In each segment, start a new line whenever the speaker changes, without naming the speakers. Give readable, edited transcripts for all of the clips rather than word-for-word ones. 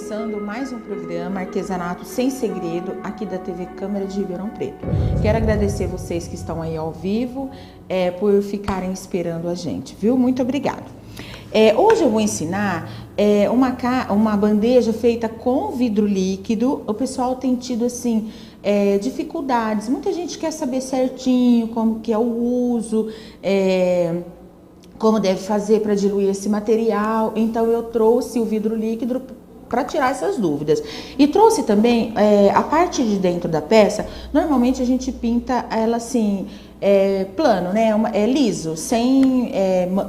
começando mais um programa Artesanato Sem Segredo aqui da TV Câmara de Ribeirão Preto. Quero agradecer vocês que estão aí ao vivo por ficarem esperando a gente, viu? Muito obrigada. Hoje eu vou ensinar uma bandeja feita com vidro líquido. O pessoal tem tido assim dificuldades. Muita gente quer saber certinho como que é o uso, como deve fazer para diluir esse material. Então eu trouxe o vidro líquido para tirar essas dúvidas. E trouxe também a parte de dentro da peça. Normalmente a gente pinta ela assim, plano, né? Liso, sem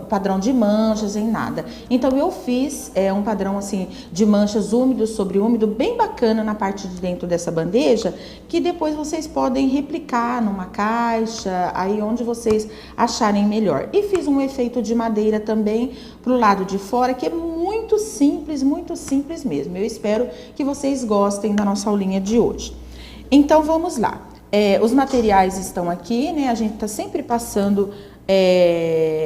padrão de manchas, sem nada. Então eu fiz um padrão assim de manchas úmido sobre úmido, bem bacana na parte de dentro dessa bandeja, que depois vocês podem replicar numa caixa, aí onde vocês acharem melhor. E fiz um efeito de madeira também pro lado de fora, que é muito simples mesmo. Eu espero que vocês gostem da nossa aulinha de hoje. Então vamos lá. Os materiais estão aqui, né? A gente tá sempre passando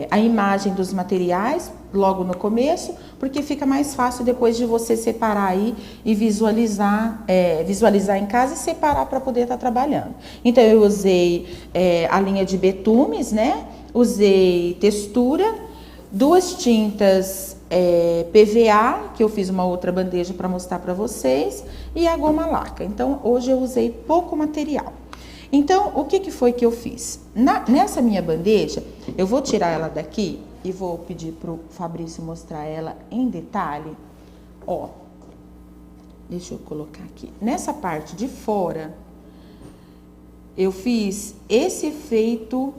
a imagem dos materiais logo no começo, porque fica mais fácil depois de você separar aí e visualizar em casa e separar para poder estar trabalhando. Então eu usei a linha de betumes, né? Usei textura, duas tintas PVA, que eu fiz uma outra bandeja para mostrar para vocês, e a goma laca. Então hoje eu usei pouco material. Então, o que foi que eu fiz? Nessa minha bandeja, eu vou tirar ela daqui e vou pedir pro Fabrício mostrar ela em detalhe. Ó, deixa eu colocar aqui. Nessa parte de fora, eu fiz esse efeito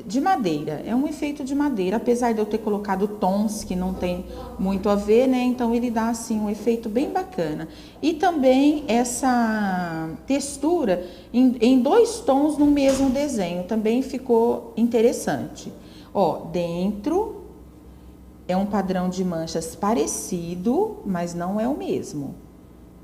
de madeira. É um efeito de madeira, apesar de eu ter colocado tons que não tem muito a ver, né? Então ele dá assim um efeito bem bacana. E também essa textura em dois tons no mesmo desenho também ficou interessante. Ó, dentro é um padrão de manchas parecido, mas não é o mesmo.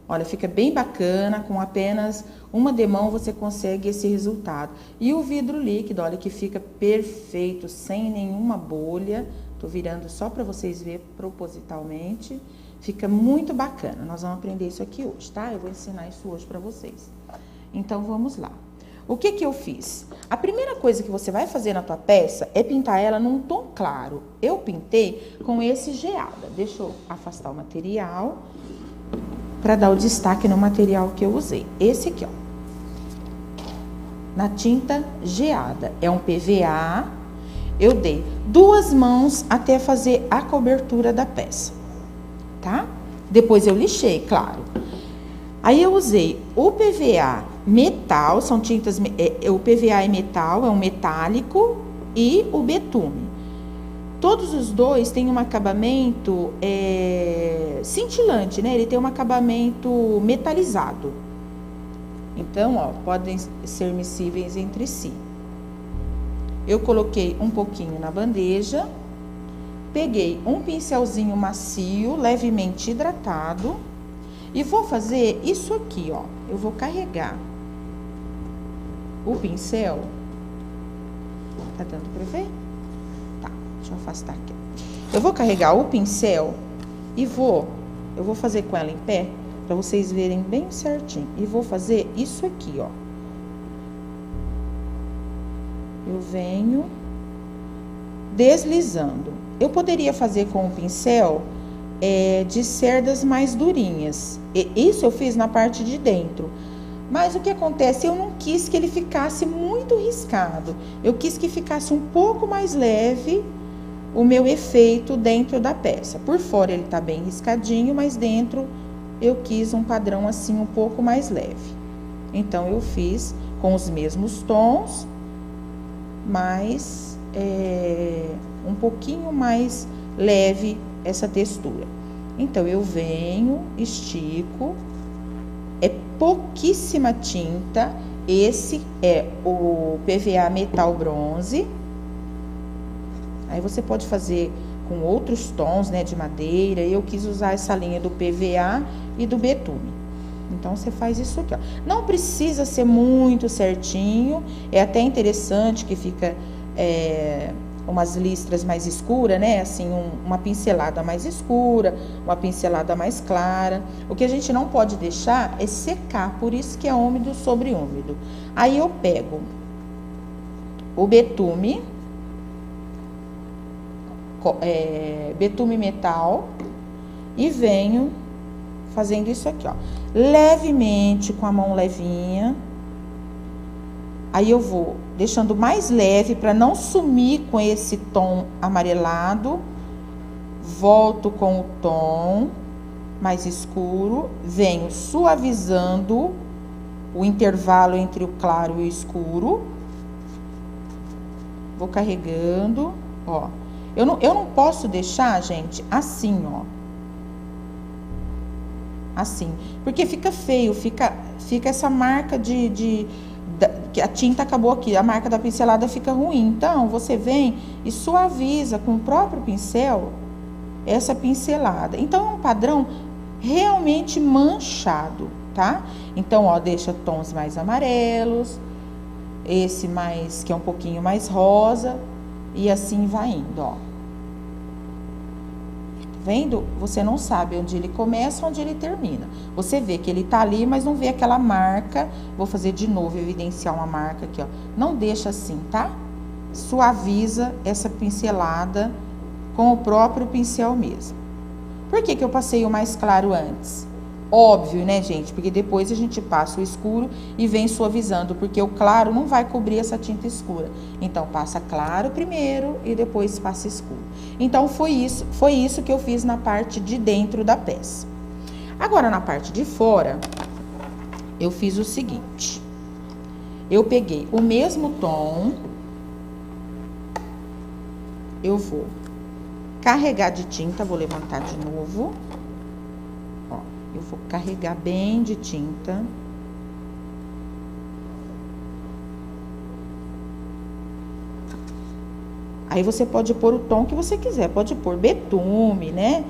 Olha, fica bem bacana, com apenas uma demão você consegue esse resultado. E o vidro líquido, olha que fica perfeito, sem nenhuma bolha. Tô virando só para vocês verem propositalmente. Fica muito bacana. Nós vamos aprender isso aqui hoje, tá? Eu vou ensinar isso hoje para vocês. Então, vamos lá. O que eu fiz? A primeira coisa que você vai fazer na tua peça é pintar ela num tom claro. Eu pintei com esse geada. Deixa eu afastar o material para dar o destaque no material que eu usei. Esse aqui, ó. Na tinta geada. É um PVA. Eu dei 2 mãos até fazer a cobertura da peça, tá? Depois eu lixei, claro. Aí eu usei o PVA metal, são tintas... o PVA é metal, é um metálico, e o betume. Todos os dois têm um acabamento cintilante, né? Ele tem um acabamento metalizado. Então, ó, podem ser miscíveis entre si. Eu coloquei um pouquinho na bandeja. Peguei um pincelzinho macio, levemente hidratado. E vou fazer isso aqui, ó. Eu vou carregar o pincel. Tá dando pra ver? Deixa eu afastar aqui. Eu vou carregar o pincel e eu vou fazer com ela em pé, para vocês verem bem certinho. E vou fazer isso aqui, ó. Eu venho deslizando. Eu poderia fazer com o pincel de cerdas mais durinhas. Isso eu fiz na parte de dentro. Mas o que acontece? Eu não quis que ele ficasse muito riscado. Eu quis que ficasse um pouco mais leve o meu efeito dentro da peça. Por fora ele tá bem riscadinho, mas dentro eu quis um padrão assim um pouco mais leve. Então eu fiz com os mesmos tons, mas um pouquinho mais leve essa textura. Então eu venho, estico, é pouquíssima tinta. Esse é o PVA metal bronze. Aí você pode fazer com outros tons, né, de madeira. Eu quis usar essa linha do PVA e do betume. Então, você faz isso aqui, ó. Não precisa ser muito certinho. É até interessante que fica umas listras mais escuras, né? Assim, uma pincelada mais escura, uma pincelada mais clara. O que a gente não pode deixar é secar, por isso que é úmido sobre úmido. Aí eu pego o betume, betume metal, e venho fazendo isso aqui, ó, levemente, com a mão levinha. Aí eu vou deixando mais leve para não sumir com esse tom amarelado. Volto com o tom mais escuro, venho suavizando o intervalo entre o claro e o escuro. Vou carregando, ó. Eu não posso deixar, gente, assim, ó. Assim, porque fica feio, fica essa marca que a tinta acabou aqui, a marca da pincelada fica ruim. Então, você vem e suaviza com o próprio pincel essa pincelada. Então, é um padrão realmente manchado, tá? Então, ó, deixa tons mais amarelos, esse mais, que é um pouquinho mais rosa, e assim vai indo, ó. Vendo? Você não sabe onde ele começa, onde ele termina. Você vê que ele tá ali, mas não vê aquela marca. Vou fazer de novo, evidenciar uma marca aqui, ó. Não deixa assim, tá? Suaviza essa pincelada com o próprio pincel mesmo. Por que que eu passei o mais claro antes? Óbvio, né, gente? Porque depois a gente passa o escuro e vem suavizando, porque o claro não vai cobrir essa tinta escura. Então, passa claro primeiro e depois passa escuro. Então, foi isso que eu fiz na parte de dentro da peça. Agora, na parte de fora, eu fiz o seguinte. Eu peguei o mesmo tom, eu vou carregar de tinta, vou levantar de novo. Ó, eu vou carregar bem de tinta. Aí você pode pôr o tom que você quiser, pode pôr betume, né?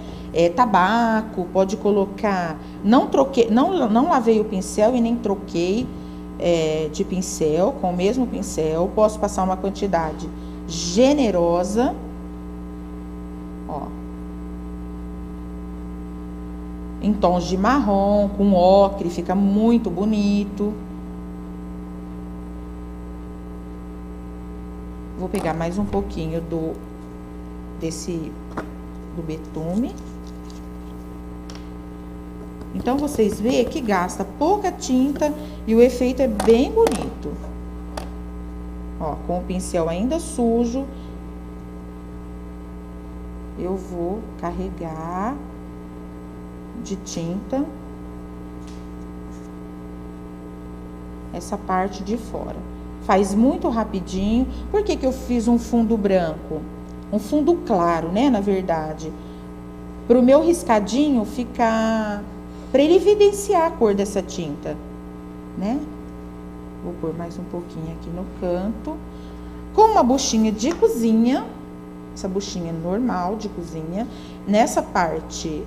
Tabaco, pode colocar. Não lavei o pincel e nem troquei de pincel, com o mesmo pincel. Posso passar uma quantidade generosa. Ó. Em tons de marrom, com ocre, fica muito bonito. Vou pegar mais um pouquinho do betume. Então, vocês veem que gasta pouca tinta e o efeito é bem bonito. Ó, com o pincel ainda sujo, eu vou carregar de tinta essa parte de fora. Faz muito rapidinho. Por que que eu fiz um fundo branco? Um fundo claro, né, na verdade. Para o meu riscadinho ficar... Para ele evidenciar a cor dessa tinta, né? Vou pôr mais um pouquinho aqui no canto. Com uma buchinha de cozinha. Essa buchinha normal de cozinha. Nessa parte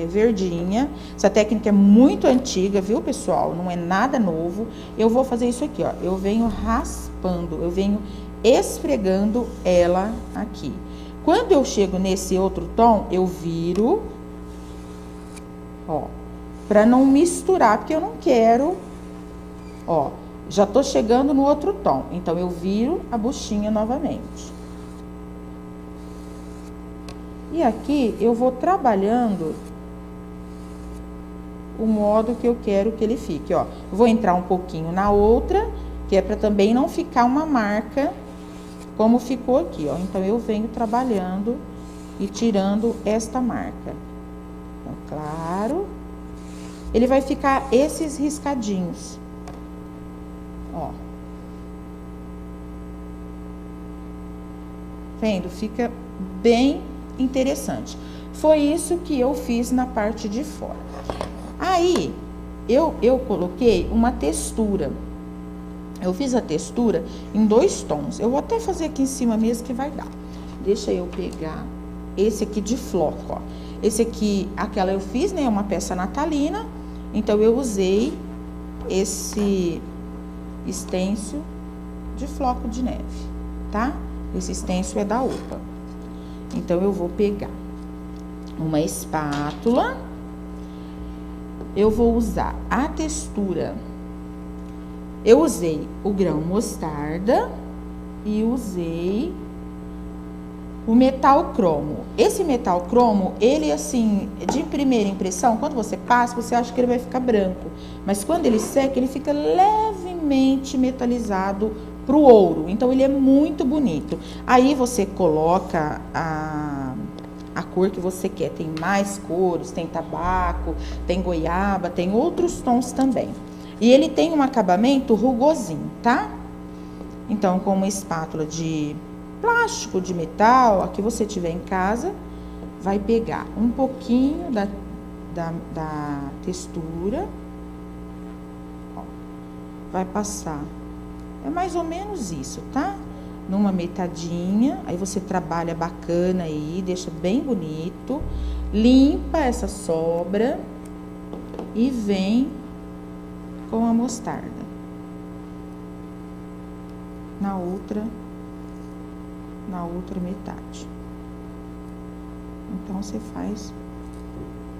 verdinha. Essa técnica é muito antiga, viu, pessoal? Não é nada novo. Eu vou fazer isso aqui, ó. Eu venho raspando, eu venho esfregando ela aqui. Quando eu chego nesse outro tom, eu viro, ó, pra não misturar, porque eu não quero, ó, já tô chegando no outro tom. Então, eu viro a buchinha novamente. E aqui, eu vou trabalhando o modo que eu quero que ele fique, ó. Vou entrar um pouquinho na outra, que é pra também não ficar uma marca como ficou aqui, ó. Então, eu venho trabalhando e tirando esta marca. Então, claro, ele vai ficar esses riscadinhos, ó. Vendo? Fica bem interessante. Foi isso que eu fiz na parte de fora. Aí, eu coloquei uma textura. Eu fiz a textura em 2 tons. Eu vou até fazer aqui em cima mesmo que vai dar. Deixa eu pegar esse aqui de floco, ó. Esse aqui, aquela eu fiz, né? Uma peça natalina. Então, eu usei esse stencil de floco de neve, tá? Esse stencil é da OPA. Então, eu vou pegar uma espátula. Eu vou usar a textura. Eu usei o grão mostarda e usei o metal cromo. Esse metal cromo, ele assim, de primeira impressão, quando você passa, você acha que ele vai ficar branco. Mas quando ele seca, ele fica levemente metalizado pro ouro. Então, ele é muito bonito. Aí, você coloca a cor que você quer. Tem mais cores, tem tabaco, tem goiaba, tem outros tons também. E ele tem um acabamento rugosinho, tá? Então, com uma espátula de plástico, de metal, a que você tiver em casa, vai pegar um pouquinho da textura, ó, vai passar, é mais ou menos isso, tá? Numa metadinha, aí você trabalha bacana aí, deixa bem bonito, limpa essa sobra e vem com a mostarda na outra metade. Então, você faz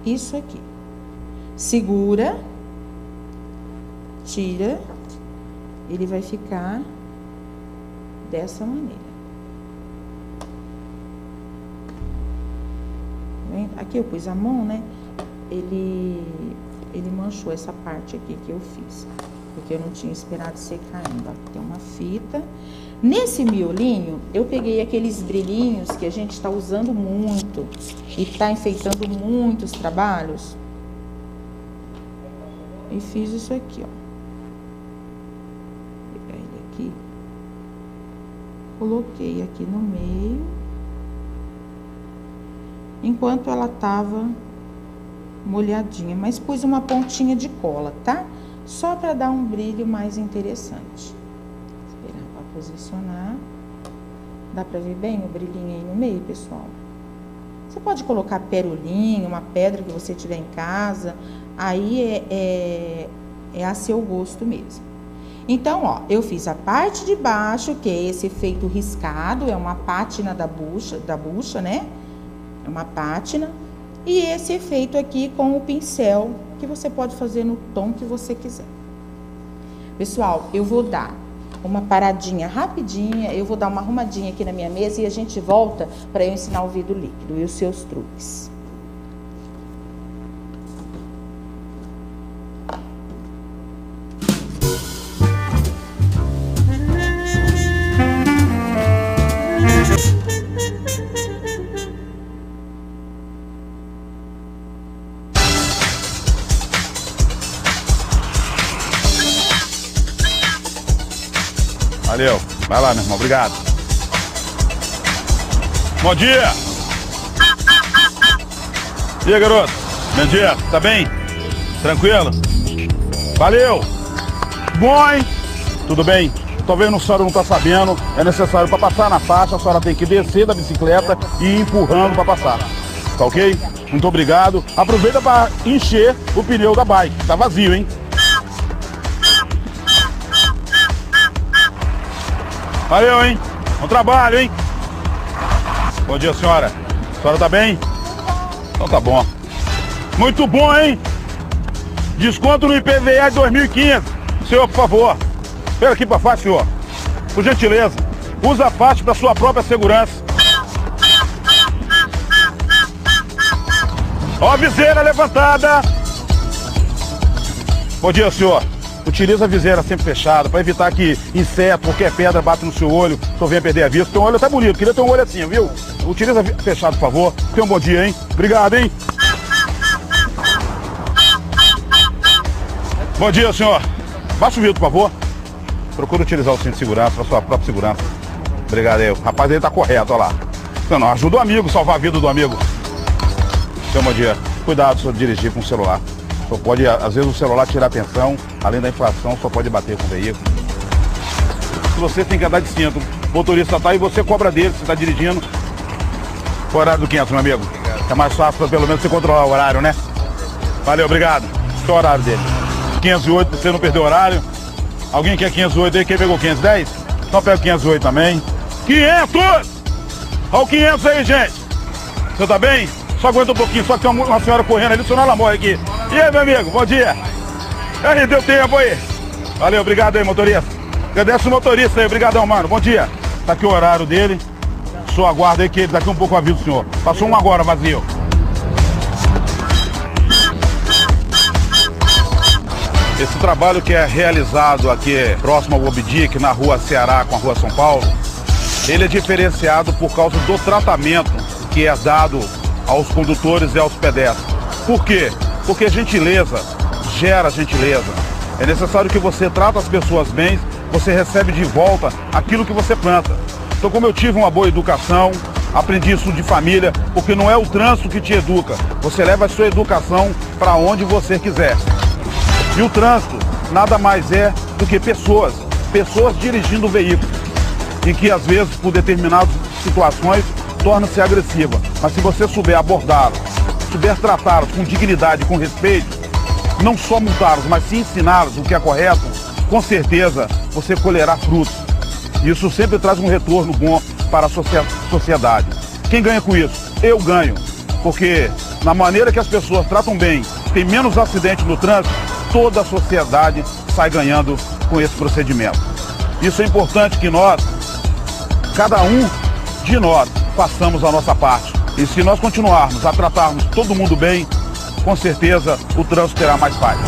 isso aqui. Segura, tira, ele vai ficar dessa maneira. Aqui eu pus a mão, né? Ele manchou essa parte aqui que eu fiz, porque eu não tinha esperado secar ainda. Tem uma fita. Nesse miolinho, eu peguei aqueles brilhinhos que a gente está usando muito e está enfeitando muitos trabalhos. E fiz isso aqui, ó. Vou pegar ele aqui. Coloquei aqui no meio. Enquanto ela tava molhadinha, mas pus uma pontinha de cola, tá? Só para dar um brilho mais interessante. Esperar para posicionar. Dá para ver bem o brilhinho aí no meio, pessoal? Você pode colocar perolinho, uma pedra que você tiver em casa. Aí é a seu gosto mesmo. Então, ó, eu fiz a parte de baixo, que é esse efeito riscado, é uma pátina da bucha, né? É uma pátina. E esse efeito aqui com o pincel, que você pode fazer no tom que você quiser. Pessoal, eu vou dar uma paradinha rapidinha, eu vou dar uma arrumadinha aqui na minha mesa e a gente volta para eu ensinar o vidro líquido e os seus truques.
Valeu. Vai lá, meu irmão. Obrigado. Bom dia. E aí, garoto? Bom dia. Tá bem? Tranquilo? Valeu. Bom, hein? Tudo bem? Talvez a senhora não tá sabendo. É necessário para passar na faixa, a senhora tem que descer da bicicleta e ir empurrando para passar. Tá ok? Muito obrigado. Aproveita para encher o pneu da bike. Tá vazio, hein? Valeu, hein? Bom trabalho, hein? Bom dia, senhora. A senhora tá bem? Então tá bom. Muito bom, hein? Desconto no IPVA de 2015. Senhor, por favor. Espera aqui pra faixa, senhor. Por gentileza. Usa a faixa pra sua própria segurança. Ó a viseira levantada. Bom dia, senhor. Utiliza a viseira sempre fechada, para evitar que inseto, qualquer pedra bata no seu olho, o senhor venha perder a vista. Teu olho tá bonito, queria ter um olho assim, viu? Utiliza fechado, por favor. Tenha um bom dia, hein? Obrigado, hein? Bom dia, senhor. Baixa o vidro, por favor. Procura utilizar o cinto de segurança para sua própria segurança. Obrigado aí. O rapaz aí tá correto, olha lá. Não, ajuda o amigo, salvar a vida do amigo. Tenha um bom dia. Cuidado se dirigir com o celular. Só pode, às vezes, o celular tirar atenção, além da inflação, só pode bater com o veículo. Se você tem que andar de cinto, o motorista tá e você cobra dele, você tá dirigindo. O horário do 500, meu amigo. É mais fácil pra pelo menos você controlar o horário, né? Valeu, obrigado. Qual é o horário dele? 508, pra você não perder o horário. Alguém quer 508 aí? Quem pegou 510? Então pega 508 também. 500! Olha o 500 aí, gente. Você tá bem? Só aguenta um pouquinho, só que tem uma senhora correndo ali, senão ela morre aqui. E aí, meu amigo, bom dia. Aí, deu tempo aí. Valeu, obrigado aí, motorista. Agradece o motorista aí, obrigadão, mano. Bom dia. Tá aqui o horário dele. Só aguarda aí que daqui um pouco avisa o senhor. Passou um agora, vazio. Esse trabalho que é realizado aqui próximo ao Obdic, na rua Ceará com a rua São Paulo, ele é diferenciado por causa do tratamento que é dado aos condutores e aos pedestres. Por quê? Porque gentileza gera gentileza. É necessário que você trate as pessoas bem, você recebe de volta aquilo que você planta. Então, como eu tive uma boa educação, aprendi isso de família, porque não é o trânsito que te educa, você leva a sua educação para onde você quiser. E o trânsito nada mais é do que pessoas dirigindo o veículo, em que às vezes, por determinadas situações, torna-se agressiva. Mas se você souber abordá-los, souber tratá-los com dignidade, com respeito, não só multá-los, mas sim ensiná-los o que é correto, com certeza você colherá frutos. Isso sempre traz um retorno bom para a sociedade. Quem ganha com isso? Eu ganho, porque na maneira que as pessoas tratam bem, tem menos acidente no trânsito, toda a sociedade sai ganhando com esse procedimento. Isso é importante que nós, cada um de nós, façamos a nossa parte. E se nós continuarmos a tratarmos todo mundo bem, com certeza o trânsito terá mais paz.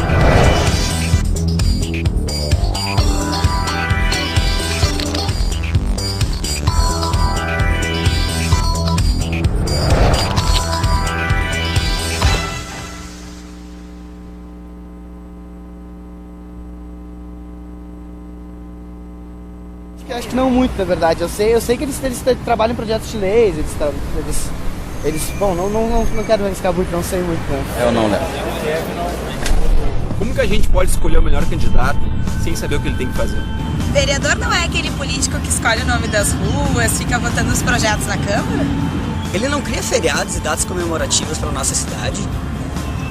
Eu acho que não muito, na verdade. Eu sei que eles trabalham em projetos de leis, bom, não quero arriscar muito, não sei muito. Não.
Eu não lembro. Como que a gente pode escolher o melhor candidato sem saber o que ele tem que fazer?
Vereador não é aquele político que escolhe o nome das ruas, fica votando os projetos na Câmara?
Ele não cria feriados e datas comemorativas para nossa cidade?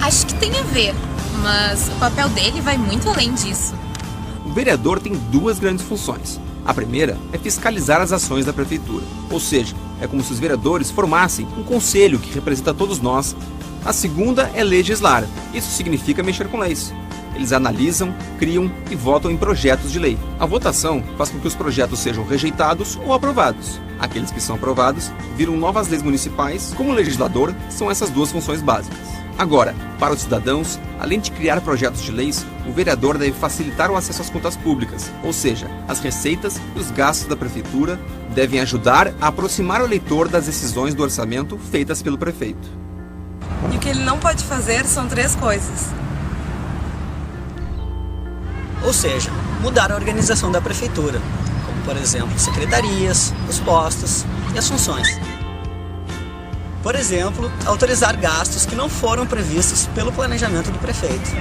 Acho que tem a ver, mas o papel dele vai muito além disso.
O vereador tem duas grandes funções. A primeira é fiscalizar as ações da prefeitura, ou seja, é como se os vereadores formassem um conselho que representa todos nós. A segunda é legislar. Isso significa mexer com leis. Eles analisam, criam e votam em projetos de lei. A votação faz com que os projetos sejam rejeitados ou aprovados. Aqueles que são aprovados viram novas leis municipais. Como legislador, são essas duas funções básicas. Agora, para os cidadãos, além de criar projetos de leis, o vereador deve facilitar o acesso às contas públicas, ou seja, as receitas e os gastos da prefeitura devem ajudar a aproximar o eleitor das decisões do orçamento feitas pelo prefeito.
E o que ele não pode fazer são 3 coisas.
Ou seja, mudar a organização da prefeitura, como por exemplo, secretarias, os postos e as funções. Por exemplo, autorizar gastos que não foram previstos pelo planejamento do prefeito.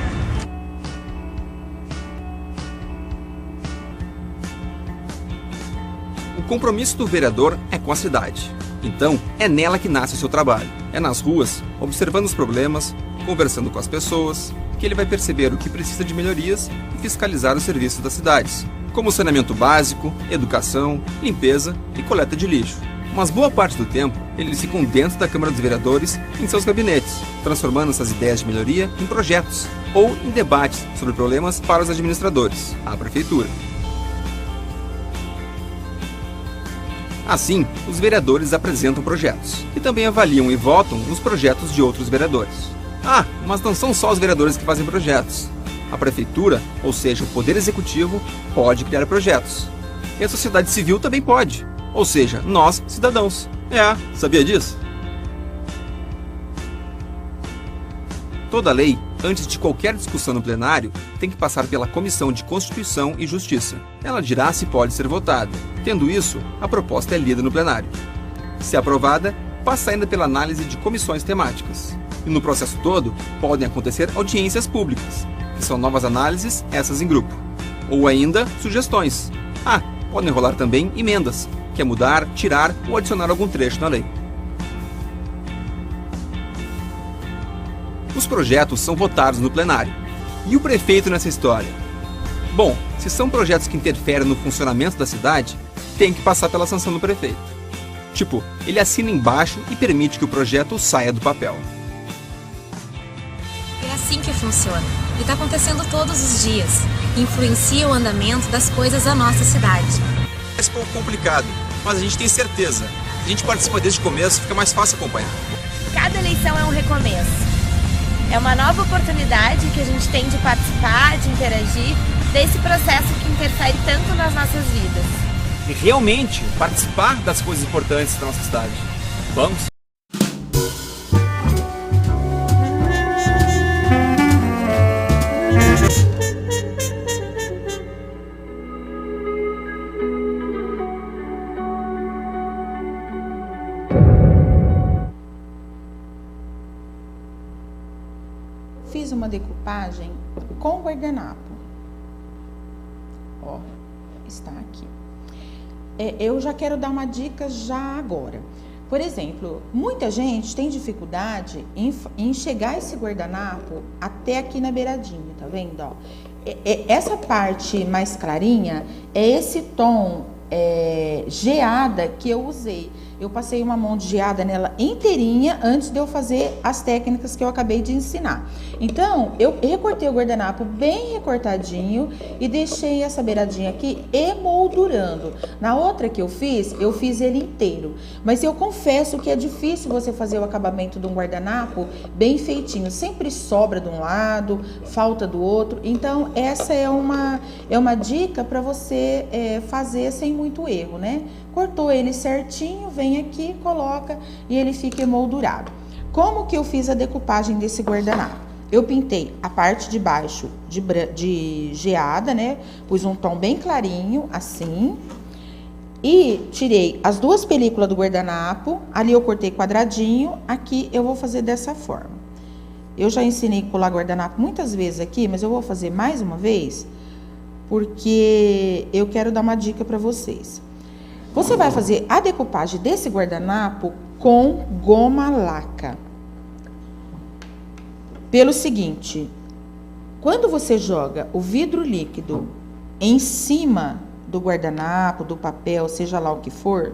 O compromisso do vereador é com a cidade. Então, é nela que nasce o seu trabalho. É nas ruas, observando os problemas, conversando com as pessoas, que ele vai perceber o que precisa de melhorias e fiscalizar os serviços das cidades, como saneamento básico, educação, limpeza e coleta de lixo. Mas boa parte do tempo, eles ficam dentro da Câmara dos Vereadores em seus gabinetes, transformando essas ideias de melhoria em projetos ou em debates sobre problemas para os administradores, a prefeitura. Assim, os vereadores apresentam projetos e também avaliam e votam nos projetos de outros vereadores. Ah, mas não são só os vereadores que fazem projetos. A prefeitura, ou seja, o poder executivo, pode criar projetos. E a sociedade civil também pode. Ou seja, nós, cidadãos. Sabia disso? Toda lei, antes de qualquer discussão no plenário, tem que passar pela Comissão de Constituição e Justiça. Ela dirá se pode ser votada. Tendo isso, a proposta é lida no plenário. Se aprovada, passa ainda pela análise de comissões temáticas. E no processo todo, podem acontecer audiências públicas, que são novas análises, essas em grupo. Ou ainda, sugestões. Podem rolar também emendas, que é mudar, tirar ou adicionar algum trecho na lei. Os projetos são votados no plenário. E o prefeito nessa história? Bom, se são projetos que interferem no funcionamento da cidade, tem que passar pela sanção do prefeito. Tipo, ele assina embaixo e permite que o projeto saia do papel.
É assim que funciona. E está acontecendo todos os dias. Influencia o andamento das coisas da nossa cidade.
É um pouco complicado, mas a gente tem certeza. Se a gente participa desde o começo, fica mais fácil acompanhar.
Cada eleição é um recomeço. É uma nova oportunidade que a gente tem de participar, de interagir desse processo que interfere tanto nas nossas vidas.
E realmente participar das coisas importantes da nossa cidade. Vamos?
Fiz uma decupagem com guardanapo. Ó, está aqui. Eu já quero dar uma dica já agora. Por exemplo, muita gente tem dificuldade em chegar esse guardanapo até aqui na beiradinha, tá vendo? Ó, essa parte mais clarinha é esse tom geada que eu usei. Eu passei uma mão de geada nela inteirinha antes de eu fazer as técnicas que eu acabei de ensinar. Então, eu recortei o guardanapo bem recortadinho e deixei essa beiradinha aqui emoldurando. Na outra que eu fiz ele inteiro. Mas eu confesso que é difícil você fazer o acabamento de um guardanapo bem feitinho. Sempre sobra de um lado, falta do outro. Então, essa é uma dica para você fazer sem muito erro, né? Cortou ele certinho, vem aqui, coloca e ele fica emoldurado. Como que eu fiz a decupagem desse guardanapo? Eu pintei a parte de baixo de geada, né? Pus um tom bem clarinho, assim. E tirei as duas películas do guardanapo. Ali eu cortei quadradinho, aqui eu vou fazer dessa forma. Eu já ensinei a colar guardanapo muitas vezes aqui, mas eu vou fazer mais uma vez, porque eu quero dar uma dica para vocês. Você vai fazer a decupagem desse guardanapo com goma laca. Pelo seguinte, quando você joga o vidro líquido em cima do guardanapo, do papel, seja lá o que for,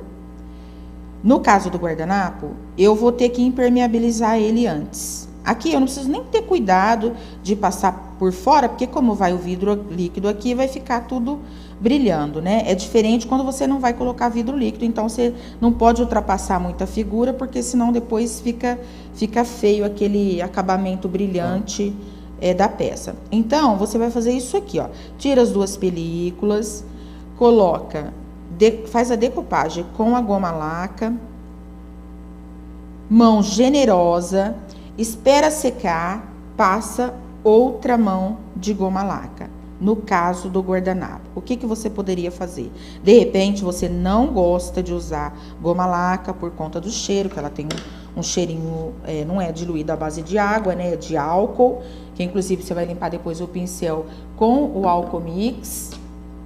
no caso do guardanapo, eu vou ter que impermeabilizar ele antes. Aqui eu não preciso nem ter cuidado de passar por fora, porque como vai o vidro líquido aqui, vai ficar tudo brilhando, né? É diferente quando você não vai colocar vidro líquido, então você não pode ultrapassar muita figura, porque senão depois fica feio aquele acabamento brilhante da peça. Então, você vai fazer isso aqui, ó. Tira as duas películas, coloca, faz a decupagem com a goma laca, mão generosa, espera secar, passa outra mão de goma laca. No caso do guardanapo, o que você poderia fazer? De repente, você não gosta de usar goma laca por conta do cheiro, que ela tem um cheirinho, não é diluído à base de água, né? É de álcool, que inclusive você vai limpar depois o pincel com o álcool mix,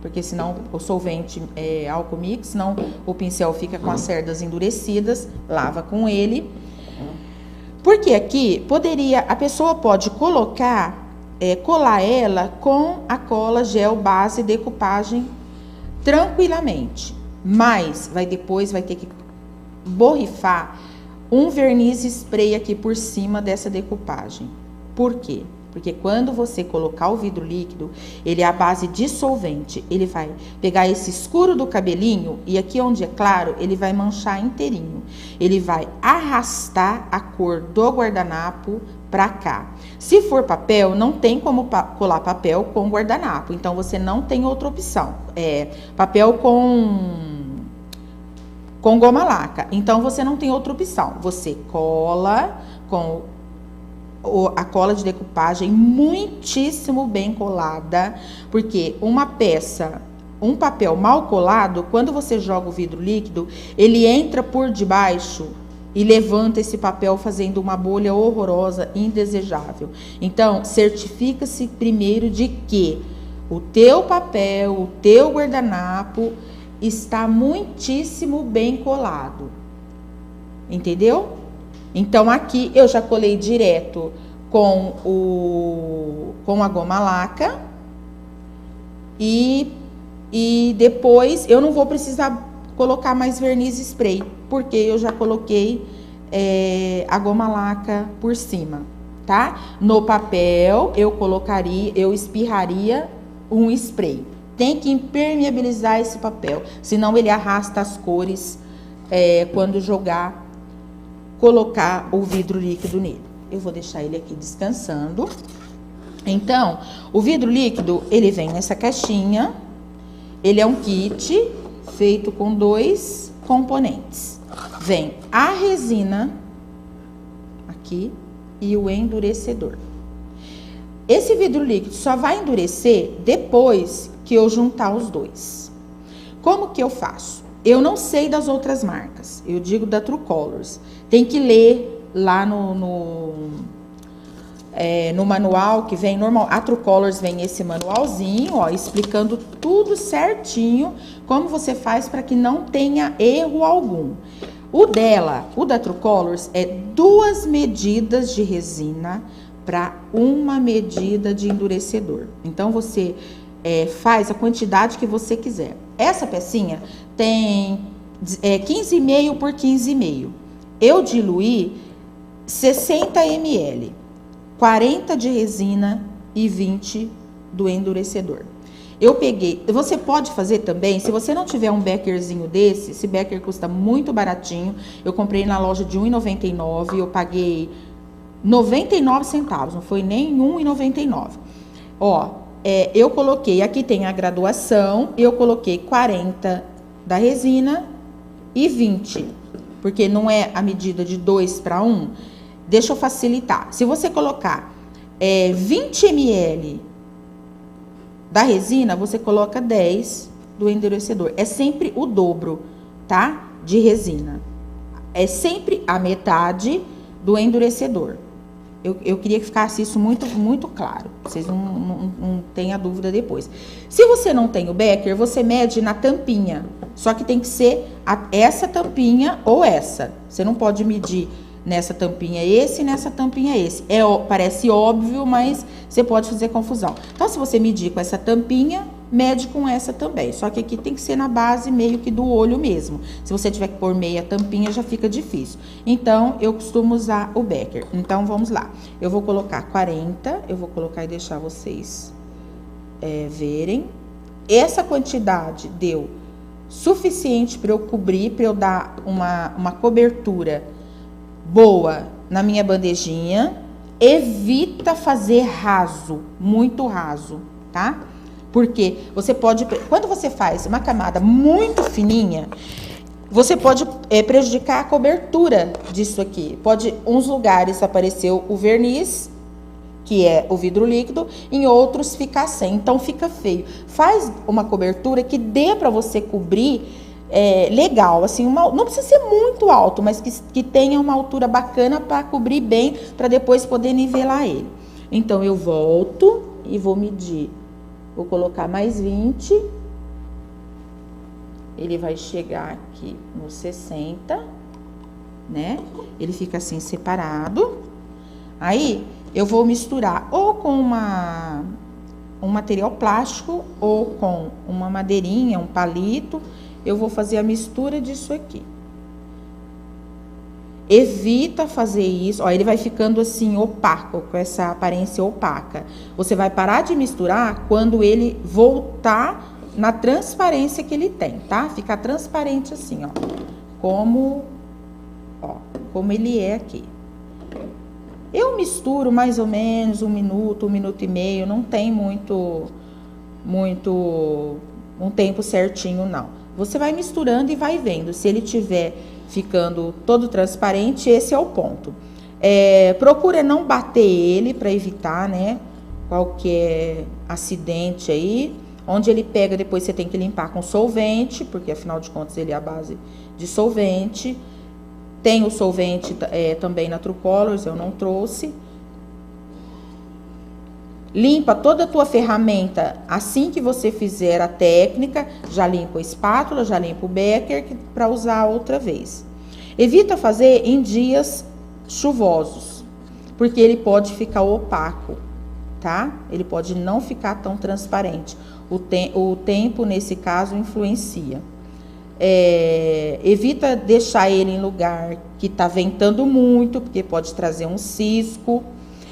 porque senão o solvente é álcool mix, senão o pincel fica com as cerdas endurecidas, lava com ele. Porque aqui a pessoa pode colocar, colar ela com a cola gel base decupagem tranquilamente, mas depois vai ter que borrifar um verniz spray aqui por cima dessa decupagem. Por quê? Porque quando você colocar o vidro líquido, ele é a base de solvente. Ele vai pegar esse escuro do cabelinho e aqui onde é claro, ele vai manchar inteirinho. Ele vai arrastar a cor do guardanapo pra cá. Se for papel, não tem como colar papel com guardanapo. Então, você não tem outra opção. Papel com goma laca. Então, você não tem outra opção. Você cola com a cola de decupagem muitíssimo bem colada, porque um papel mal colado, quando você joga o vidro líquido, ele entra por debaixo e levanta esse papel fazendo uma bolha horrorosa, indesejável. Então, certifica-se primeiro de que o teu papel, o teu guardanapo está muitíssimo bem colado. Entendeu? Então, aqui eu já colei direto com a goma laca E depois eu não vou precisar colocar mais verniz spray, porque eu já coloquei a goma laca por cima, tá? No papel eu espirraria um spray. Tem que impermeabilizar esse papel, senão ele arrasta as cores quando colocar o vidro líquido nele. Eu vou deixar ele aqui descansando. Então, o vidro líquido, ele vem nessa caixinha. Ele é um kit feito com 2 componentes. Vem a resina aqui e o endurecedor. Esse vidro líquido só vai endurecer depois que eu juntar os dois. Como que eu faço? Eu não sei das outras marcas, eu digo da True Colors. Tem que ler lá no manual que vem normal. A True Colors vem esse manualzinho, ó, explicando tudo certinho, como você faz para que não tenha erro algum. O da True Colors é 2 medidas de resina para 1 medida de endurecedor. Então, você faz a quantidade que você quiser. Essa pecinha tem 15,5 por 15,5. Eu diluí 60 ml, 40 de resina e 20 do endurecedor. Eu peguei, você pode fazer também, se você não tiver um beckerzinho desse, esse becker custa muito baratinho. Eu comprei na loja de R$1,99, eu paguei 99 centavos, não foi nem R$1,99. Ó, eu coloquei, aqui tem a graduação, eu coloquei 40 da resina e 20, porque não é a medida de 2 para 1. Deixa eu facilitar. Se você colocar 20 ml da resina, você coloca 10 do endurecedor. É sempre o dobro, tá? De resina. É sempre a metade do endurecedor. Eu queria que ficasse isso muito, muito claro. Vocês não tenham dúvida depois. Se você não tem o becker, você mede na tampinha. Só que tem que ser essa tampinha ou essa. Você não pode medir nessa tampinha esse e nessa tampinha esse. Parece óbvio, mas você pode fazer confusão. Então, se você medir com essa tampinha, mede com essa também. Só que aqui tem que ser na base meio que do olho mesmo. Se você tiver que pôr meia tampinha, já fica difícil. Então, eu costumo usar o becker. Então, vamos lá. Eu vou colocar 40, eu vou colocar e deixar vocês verem. Essa quantidade deu suficiente para eu cobrir, para eu dar uma cobertura boa na minha bandejinha. Evita fazer raso, muito raso, tá? Porque você pode, quando você faz uma camada muito fininha, você pode prejudicar a cobertura disso aqui. Pode, uns lugares apareceu o verniz, que é o vidro líquido, em outros ficar sem, então fica feio. Faz uma cobertura que dê para você cobrir legal, assim, não precisa ser muito alto, mas que tenha uma altura bacana para cobrir bem, para depois poder nivelar ele. Então, eu volto e vou medir. Vou colocar mais 20. Ele vai chegar aqui no 60, né? Ele fica assim separado. Aí, eu vou misturar ou com um material plástico ou com uma madeirinha, um palito. Eu vou fazer a mistura disso aqui. Evita fazer isso. Ó, ele vai ficando assim opaco, com essa aparência opaca. Você vai parar de misturar quando ele voltar na transparência que ele tem, tá? Ficar transparente assim, ó. Como ele é aqui. Eu misturo mais ou menos 1 minuto, 1 minuto e meio. Não tem muito um tempo certinho, não. Você vai misturando e vai vendo. Se ele tiver ficando todo transparente, esse é o ponto. Procura não bater ele para evitar, né, qualquer acidente aí. Onde ele pega, depois você tem que limpar com solvente, porque afinal de contas ele é a base de solvente. Tem o solvente também na True Colors, eu não trouxe. Limpa toda a tua ferramenta assim que você fizer a técnica. Já limpa a espátula, já limpa o becker para usar outra vez. Evita fazer em dias chuvosos, porque ele pode ficar opaco, tá? Ele pode não ficar tão transparente. O tempo, nesse caso, influencia. Evita deixar ele em lugar que está ventando muito, porque pode trazer um cisco.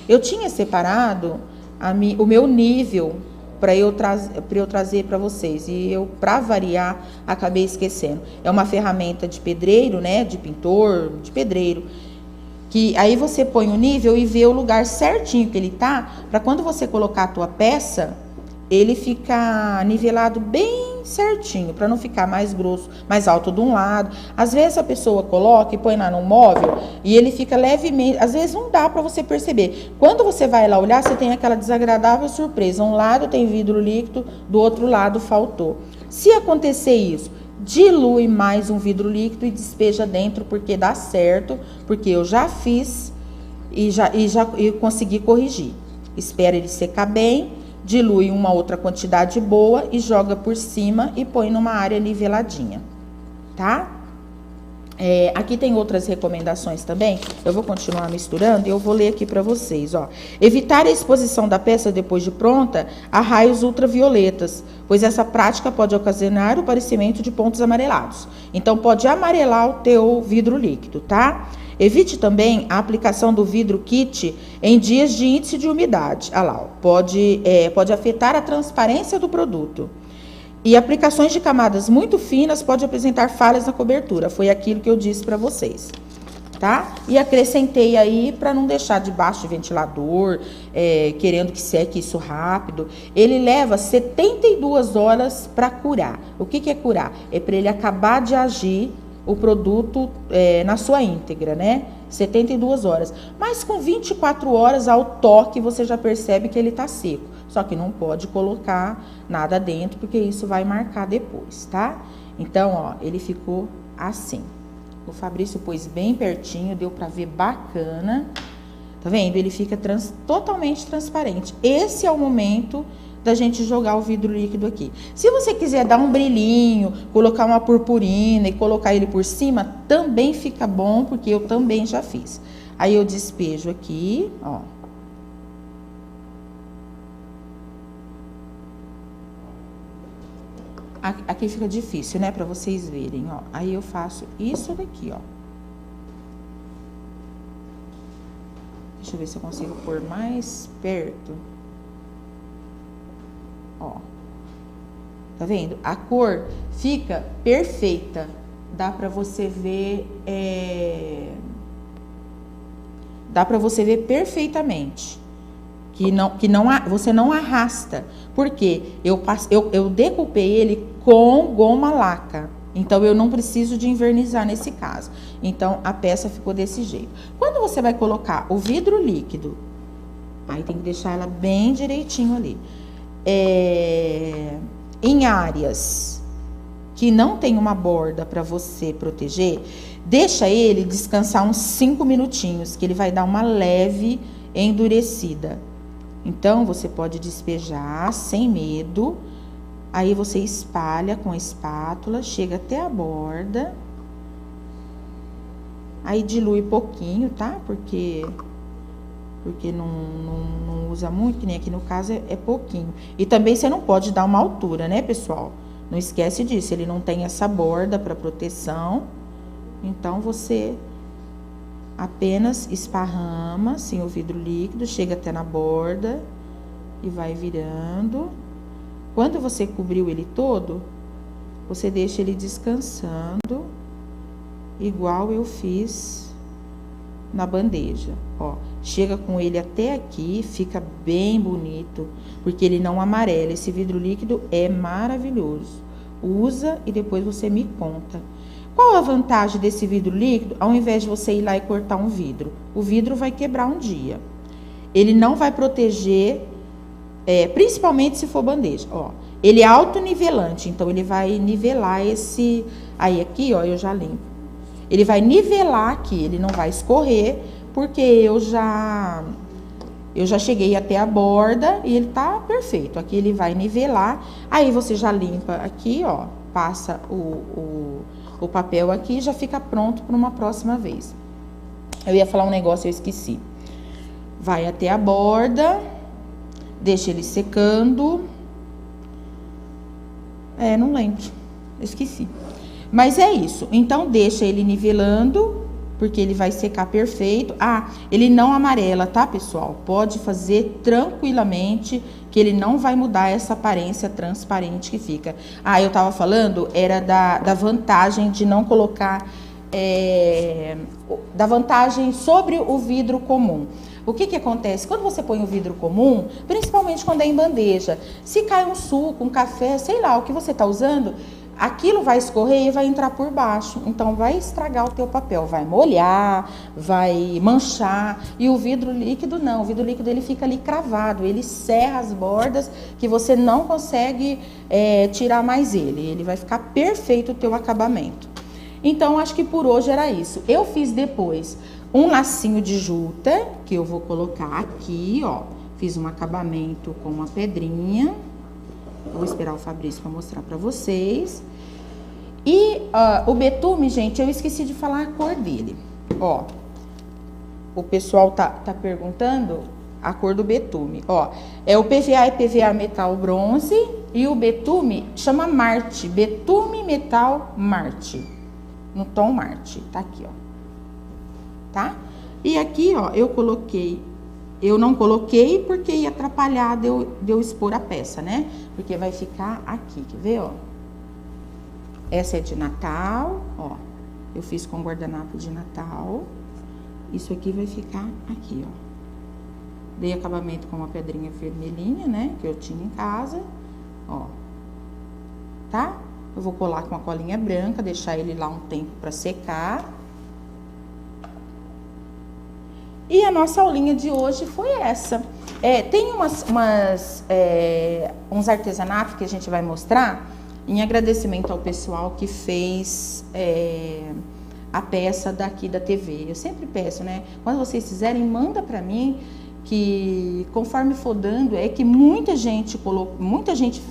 Eu tinha separado o meu nível para eu trazer para vocês, e eu, para variar, acabei esquecendo. É uma ferramenta de pedreiro, né, de pintor, de pedreiro, que aí você põe o nível e vê o lugar certinho que ele tá, para quando você colocar a tua peça, ele fica nivelado bem certinho, para não ficar mais grosso, mais alto de um lado. Às vezes a pessoa coloca e põe lá no móvel e ele fica levemente, às vezes não dá para você perceber. Quando você vai lá olhar, você tem aquela desagradável surpresa. Um lado tem vidro líquido, do outro lado faltou. Se acontecer isso, dilui mais um vidro líquido e despeja dentro, porque dá certo, porque eu já fiz e já consegui corrigir. Espera ele secar bem, dilui uma outra quantidade boa e joga por cima e põe numa área niveladinha, tá? Aqui tem outras recomendações também. Eu vou continuar misturando e eu vou ler aqui para vocês, ó. Evitar a exposição da peça depois de pronta a raios ultravioletas, pois essa prática pode ocasionar o aparecimento de pontos amarelados. Então, pode amarelar o teu vidro líquido, tá? Evite também a aplicação do vidro kit em dias de índice de umidade. Ah lá, ó, pode afetar a transparência do produto. E aplicações de camadas muito finas pode apresentar falhas na cobertura. Foi aquilo que eu disse para vocês, tá? E acrescentei aí para não deixar debaixo de ventilador, querendo que seque isso rápido. Ele leva 72 horas para curar. O que é curar? É para ele acabar de agir o produto na sua íntegra, né? 72 horas. Mas com 24 horas ao toque você já percebe que ele tá seco. Só que não pode colocar nada dentro, porque isso vai marcar depois, tá? Então, ó, ele ficou assim. O Fabrício pôs bem pertinho, deu pra ver bacana. Tá vendo? Ele fica totalmente transparente. Esse é o momento da gente jogar o vidro líquido aqui. Se você quiser dar um brilhinho, colocar uma purpurina e colocar ele por cima, também fica bom, porque eu também já fiz. Aí eu despejo aqui, ó. Aqui fica difícil, né, pra vocês verem, ó. Aí eu faço isso daqui, ó. Deixa eu ver se eu consigo pôr mais perto. Ó. Tá vendo? A cor fica perfeita. Dá pra você ver, dá pra você ver perfeitamente. Você não arrasta. Porque eu decupei ele com goma laca. Então, eu não preciso de envernizar nesse caso. Então, a peça ficou desse jeito. Quando você vai colocar o vidro líquido, aí tem que deixar ela bem direitinho ali. Em áreas que não tem uma borda para você proteger, deixa ele descansar uns 5 minutinhos, que ele vai dar uma leve endurecida. Então, você pode despejar sem medo. Aí, você espalha com a espátula, chega até a borda. Aí, dilui pouquinho, tá? Porque não usa muito, que nem aqui no caso é pouquinho. E também você não pode dar uma altura, né, pessoal? Não esquece disso, ele não tem essa borda para proteção. Então, você apenas esparrama, assim, o vidro líquido, chega até na borda e vai virando. Quando você cobriu ele todo, você deixa ele descansando, igual eu fiz na bandeja, ó. Chega com ele até aqui, fica bem bonito, porque ele não amarela. Esse vidro líquido é maravilhoso. Usa e depois você me conta. Qual a vantagem desse vidro líquido? Ao invés de você ir lá e cortar um vidro, o vidro vai quebrar um dia. Ele não vai proteger, principalmente se for bandeja, ó. Ele é autonivelante, então ele vai nivelar esse... Aí aqui, ó, eu já limpo. Ele vai nivelar aqui, ele não vai escorrer, porque eu já cheguei até a borda e ele tá perfeito. Aqui ele vai nivelar, aí você já limpa aqui, ó, passa o papel aqui e já fica pronto para uma próxima vez. Eu ia falar um negócio, eu esqueci. Vai até a borda, deixa ele secando. Não lembro, esqueci. Mas é isso, então deixa ele nivelando, porque ele vai secar perfeito. Ele não amarela, tá, pessoal? Pode fazer tranquilamente, que ele não vai mudar essa aparência transparente que fica. Eu tava falando, era da vantagem de não colocar, da vantagem sobre o vidro comum. O que acontece? Quando você põe o vidro comum, principalmente quando é em bandeja, se cai um suco, um café, sei lá, o que você tá usando, aquilo vai escorrer e vai entrar por baixo, então vai estragar o teu papel, vai molhar, vai manchar. E o vidro líquido não, o vidro líquido ele fica ali cravado, ele serra as bordas que você não consegue tirar mais ele vai ficar perfeito o teu acabamento. Então acho que por hoje era isso. Eu fiz depois um lacinho de juta, que eu vou colocar aqui, ó, fiz um acabamento com uma pedrinha. Vou esperar o Fabrício para mostrar para vocês. E o betume, gente, eu esqueci de falar a cor dele. Ó, o pessoal tá perguntando a cor do betume. Ó, o PVA e PVA metal bronze e o betume chama Marte, betume metal Marte, no tom Marte. Tá aqui, ó. Tá? E aqui, ó, eu não coloquei porque ia atrapalhar de eu expor a peça, né? Porque vai ficar aqui, quer ver, ó? Essa é de Natal, ó. Eu fiz com guardanapo de Natal. Isso aqui vai ficar aqui, ó. Dei acabamento com uma pedrinha vermelhinha, né? Que eu tinha em casa, ó. Tá? Eu vou colar com a colinha branca, deixar ele lá um tempo pra secar. E a nossa aulinha de hoje foi essa. Tem uns artesanatos que a gente vai mostrar em agradecimento ao pessoal que fez a peça daqui da TV. Eu sempre peço, né? Quando vocês fizerem, manda pra mim, que conforme for dando, que muita gente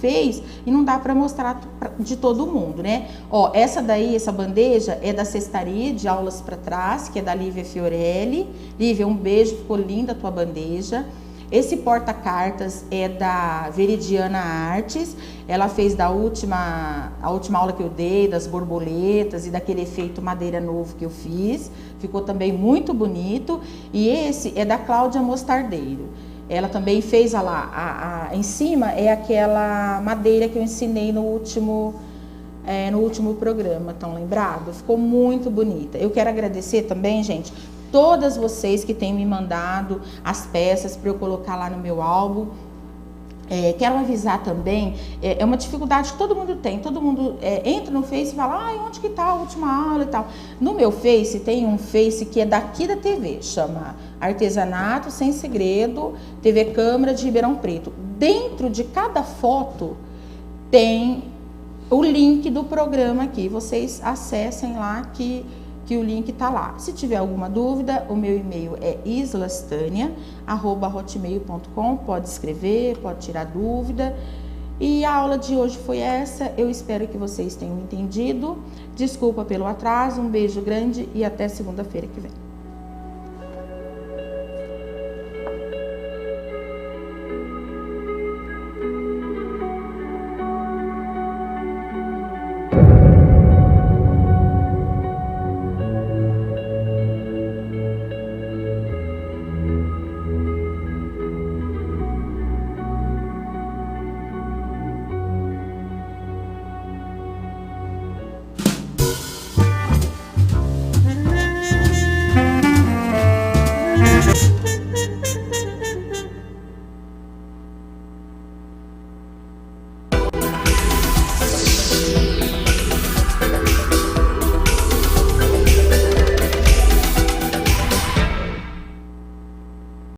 fez e não dá para mostrar de todo mundo, né? Ó, essa bandeja é da Cestaria de Aulas para Trás, que é da Lívia Fiorelli. Lívia, um beijo, ficou linda a tua bandeja. Esse porta-cartas é da Veridiana Artes. Ela fez a última aula que eu dei, das borboletas e daquele efeito madeira novo que eu fiz. Ficou também muito bonito. E esse é da Cláudia Mostardeiro. Ela também fez em cima é aquela madeira que eu ensinei no último programa, tão lembrado? Ficou muito bonita. Eu quero agradecer também, gente, todas vocês que têm me mandado as peças para eu colocar lá no meu álbum. Quero avisar também, é uma dificuldade que todo mundo tem. Todo mundo entra no Face e fala, onde que tá a última aula e tal. No meu Face, tem um Face que é daqui da TV, chama Artesanato Sem Segredo, TV Câmara de Ribeirão Preto. Dentro de cada foto tem o link do programa aqui. Vocês acessem lá que o link tá lá. Se tiver alguma dúvida, o meu e-mail é islastania@hotmail.com. Pode escrever, pode tirar dúvida. E a aula de hoje foi essa. Eu espero que vocês tenham entendido. Desculpa pelo atraso, um beijo grande e até segunda-feira que vem.